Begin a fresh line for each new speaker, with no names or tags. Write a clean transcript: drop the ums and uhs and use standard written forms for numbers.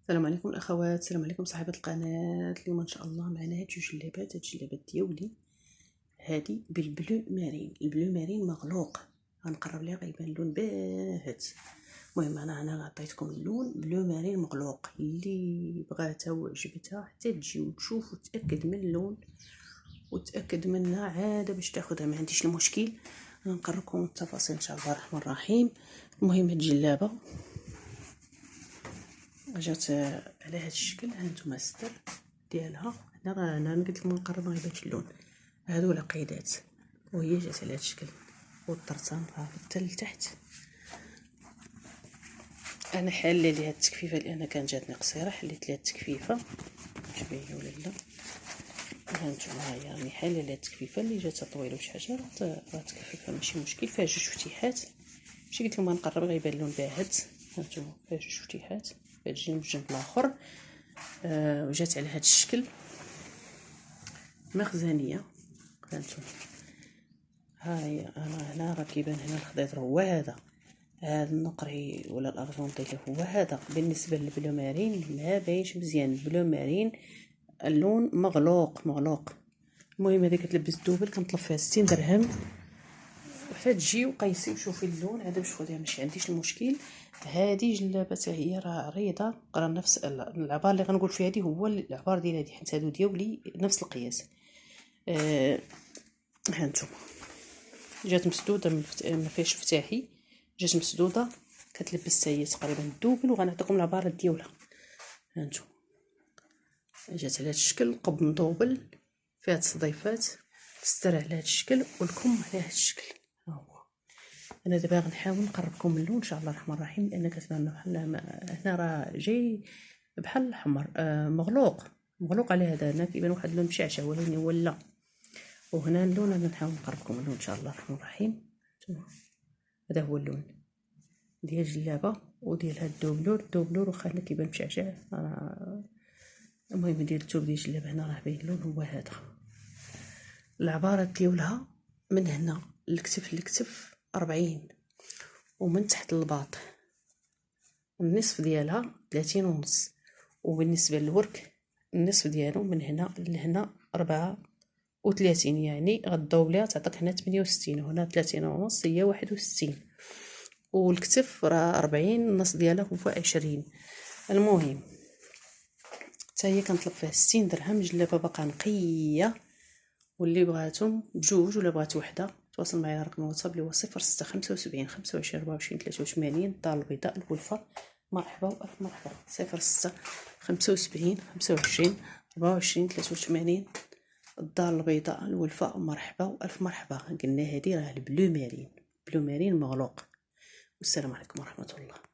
السلام عليكم الاخوات، السلام عليكم صاحبات القناه. اليوم ان شاء الله معنا هاد جوج جلابات. هاد الجلابات ديالي هادي بالبلو مارين، البلو مارين مغلوق. غنقرب ليها غيبان اللون باهت. المهم انا عطيتكم اللون بلو مارين مغلوق. اللي بغاتها وعجبتها حتى تجي وتشوف وتاكد من اللون وتاكد منها عاد باش تاخذها، ما عنديش المشكل. غنقربكم التفاصيل ان شاء الله الرحمن الرحيم. المهم هاد الجلابه جات على هذا الشكل. ها نتوما الستر ديالها. انا قلت لكم نقرب ما يبانش اللون. هادو العقيدات وهي جات على هذا الشكل والطرطان حتى لتحت. انا حاله ليها التكفيفه لان كان جاتني قصيره، حليت ليها التكفيفه باش باينه ولا لا. ها نتوما هي راني حاله ليها التكفيفه اللي جات طويله وشي حاجه راه تكفيفها ماشي مشكل. فيها جوج فتيحات، ماشي قلت لكم نقرب غيبان اللون باهت. ها نتوما فيها جوج فتيحات في هاد الجنب والجنب الاخر. وجات على هذا الشكل مخزنيه. هانتوما ها هي. انا هنا راه كيبان هنا الخضيض هو هذا النقري ولا الارجنطي اللي هو هذا. بالنسبه للبلو مارين ما باينش مزيان. البلو مارين اللون مغلوق. المهم هذه كتلبس دوبل، كنطلب فيها 60 درهم. وحتى تجي وقيسي وشوفي اللون عاد باش خديها، ماشي عنديش المشكل. هذه جلابه حتى هي راه عريضه، راه نفس العبار اللي غنقول فيها هذه هو العبار ديال هذه، حيت هادو ديالي نفس القياس. ها نتوما جات مسدوده ما فيهاش فتاحي، جات مسدوده كتلبس حتى هي تقريبا الدوبل. وغنعطيكم العباره ديالها. ها نتوما جات على هذا الشكل، قب مدوبل فيها تصديفات، تستر على هذا الشكل والكم على هذا الشكل. ها هو. انا دابا غنحاول نقربكم اللون ان شاء الله الرحمن الرحيم، لان كتبان بحال هنا راه جاي بحال الاحمر. مغلوق على هذا. هنا كيبان واحد اللون مشعشع ولكن هو لا. وهنا اللون انا نحاول نقربكم اللون ان شاء الله الرحمن الرحيم. هذا هو اللون ديال الجلابه وديال هاد الدوبلور واخا هنا كيبان مشعشع. المهم ديال الثوب ديال الجلابه هنا راه باين اللون هو هذا. العباره ديالها من هنا الكتف 40، ومن تحت الباط النصف ديالها 30.5. وبالنسبه للورك النصف ديالو من هنا لهنا 34، يعني غدوبليها تعطيك هنا 68 وهنا 30.5 هي 61. والكتف راه 40، النص ديالها هو 20. المهم حتى هي كنطلب فيها 60 درهم. جلابه باقا نقيه. واللي بغاتهم بجوج ولا بغات وحده تواصل معايا على رقم الواتساب اللي هو 0675 25 24 83. الدار البيضاء الولفه. مرحبا والف مرحبا. 0675 25 24 83 الدار البيضاء الولفه. مرحبا والف مرحبا. قلنا هذه راه البلو مارين، بلو مارين مغلوق. والسلام عليكم ورحمه الله.